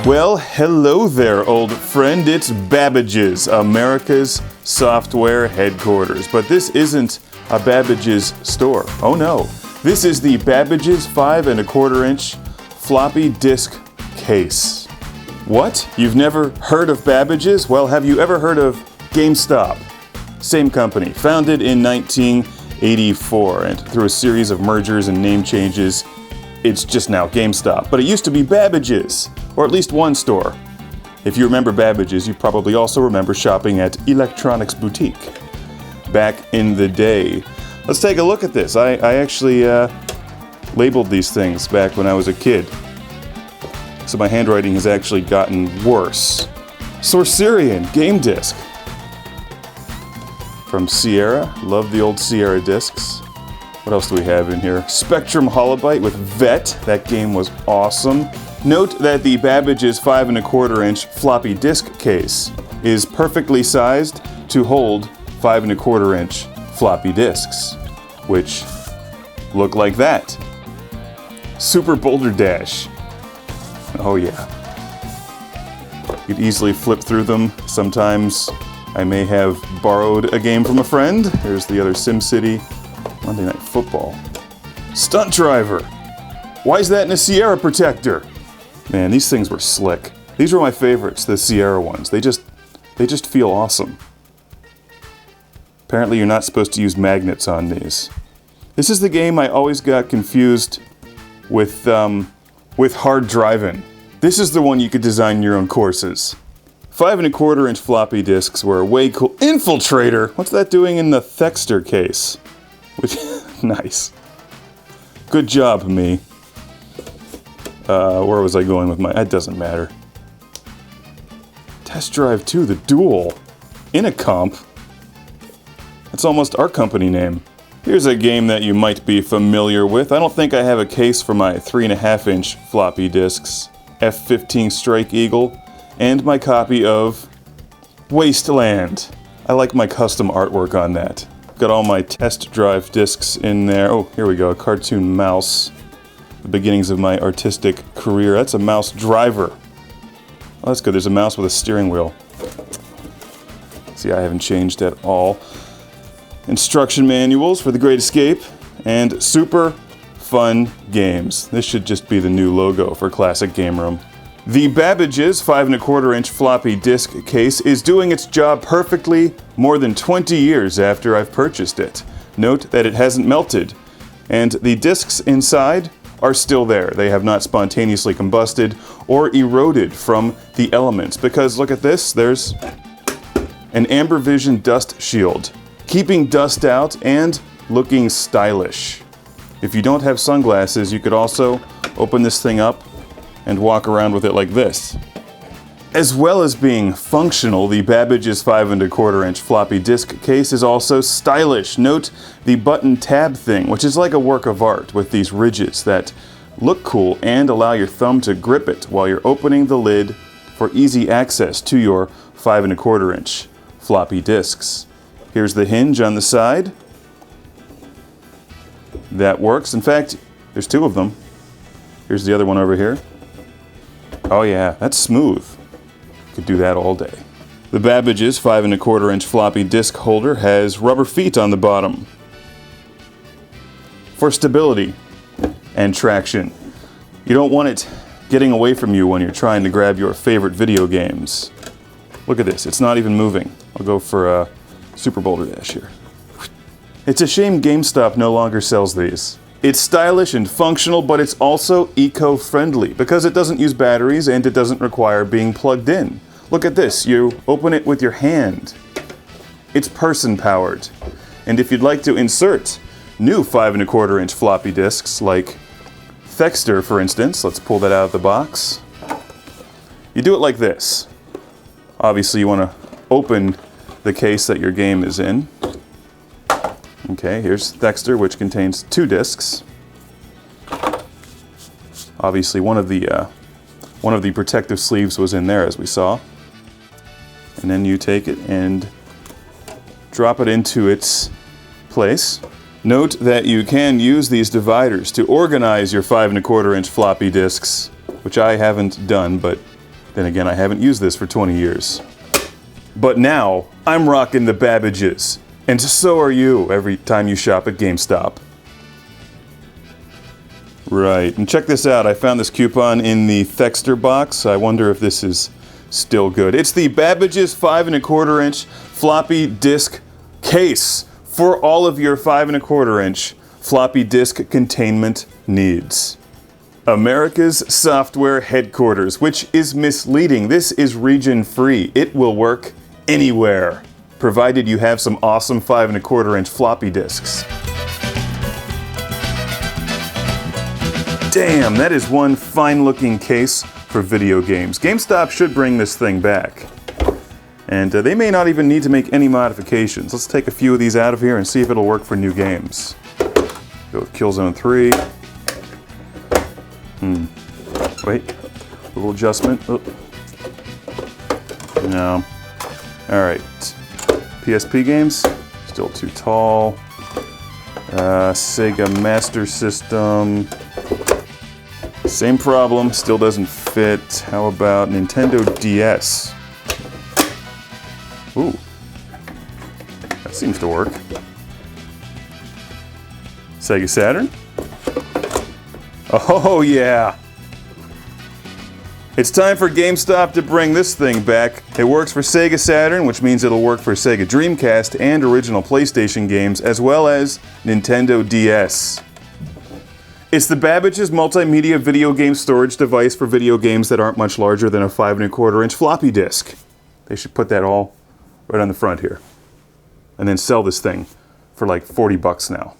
Well, hello there, old friend. It's Babbage's, America's software headquarters. But this isn't a Babbage's store. Oh no. This is the Babbage's 5 1/4 inch floppy disk case. What? You've never heard of Babbage's? Well, have you ever heard of GameStop? Same company, founded in 1984, and through a series of mergers and name changes, it's just now GameStop. But it used to be Babbage's, or at least one store. If you remember Babbage's, you probably also remember shopping at Electronics Boutique back in the day. Let's take a look at this. I actually labeled these things back when I was a kid, so my handwriting has actually gotten worse. Sorcerian game disc from Sierra. Love the old Sierra discs. What else do we have in here? Spectrum Holobyte with Vet. That game was awesome. Note that the Babbage's 5 1/4 inch floppy disk case is perfectly sized to hold 5 1/4 inch floppy disks, which look like that. Super Boulder Dash. Oh yeah. You'd easily flip through them. Sometimes I may have borrowed a game from a friend. Here's the other SimCity. Monday Night Football. Stunt Driver. Why is that in a Sierra protector? Man, these things were slick. These were my favorites, the Sierra ones. They just feel awesome. Apparently you're not supposed to use magnets on these. This is the game I always got confused with hard driving. This is the one you could design your own courses. 5 1/4 inch floppy disks were way cool. Infiltrator! What's that doing in the Thexter case? Which, nice. Good job, me. Where was I going with my... It doesn't matter. Test Drive 2, the Duel. In a comp. That's almost our company name. Here's a game that you might be familiar with. I don't think I have a case for my 3 1/2 inch floppy disks. F-15 Strike Eagle. And my copy of Wasteland. I like my custom artwork on that. Got all my test drive discs in there. Oh, here we go, a cartoon mouse. The beginnings of my artistic career. That's a mouse driver. Oh, that's good, there's a mouse with a steering wheel. See, I haven't changed at all. Instruction manuals for The Great Escape, and super fun games. This should just be the new logo for Classic Game Room. The Babbage's 5 1/4 inch floppy disk case is doing its job perfectly more than 20 years after I've purchased it. Note that it hasn't melted, and the disks inside are still there. They have not spontaneously combusted or eroded from the elements, because look at this, there's an Amber Vision dust shield, keeping dust out and looking stylish. If you don't have sunglasses, you could also open this thing up and walk around with it like this. As well as being functional, the Babbage's 5 1/4 inch floppy disk case is also stylish. Note the button tab thing, which is like a work of art with these ridges that look cool and allow your thumb to grip it while you're opening the lid for easy access to your 5 1/4 inch floppy disks. Here's the hinge on the side. That works. In fact, there's two of them. Here's the other one over here. Oh yeah, that's smooth. Could do that all day. The Babbage's 5 1/4 inch floppy disk holder has rubber feet on the bottom for stability and traction. You don't want it getting away from you when you're trying to grab your favorite video games. Look at this, it's not even moving. I'll go for a Super Boulder Dash here. It's a shame GameStop no longer sells these. It's stylish and functional, but it's also eco-friendly because it doesn't use batteries and it doesn't require being plugged in. Look at this, you open it with your hand. It's person-powered. And if you'd like to insert new 5 1/4 inch floppy disks, like Thexter, for instance, let's pull that out of the box. You do it like this. Obviously, you want to open the case that your game is in. Okay, here's Thexter, which contains 2 discs. Obviously, one of the protective sleeves was in there, as we saw. And then you take it and drop it into its place. Note that you can use these dividers to organize your 5 1/4 inch floppy disks, which I haven't done, but Then again, I haven't used this for 20 years. But now, I'm rocking the Babbage's. And so are you every time you shop at GameStop. Right, and check this out. I found this coupon in the Thexter box. I wonder if this is still good. It's the Babbage's 5 1/4 inch floppy disk case for all of your 5 1/4 inch floppy disk containment needs. America's software headquarters, which is misleading. This is region free. It will work anywhere, provided you have some awesome 5 1/4 inch floppy disks. Damn, that is one fine-looking case for video games. GameStop should bring this thing back. And they may not even need to make any modifications. Let's take a few of these out of here and see if it'll work for new games. Go with Killzone 3. Wait, a little adjustment. Oh. No. Alright. PSP games, still too tall. Sega Master System. Same problem, still doesn't fit. How about Nintendo DS? Ooh. That seems to work. Sega Saturn? Oh yeah! It's time for GameStop to bring this thing back. It works for Sega Saturn, which means it'll work for Sega Dreamcast and original PlayStation games, as well as Nintendo DS. It's the Babbage's multimedia video game storage device for video games that aren't much larger than a 5 1/4 inch floppy disk. They should put that all right on the front here. And then sell this thing for like $40 now.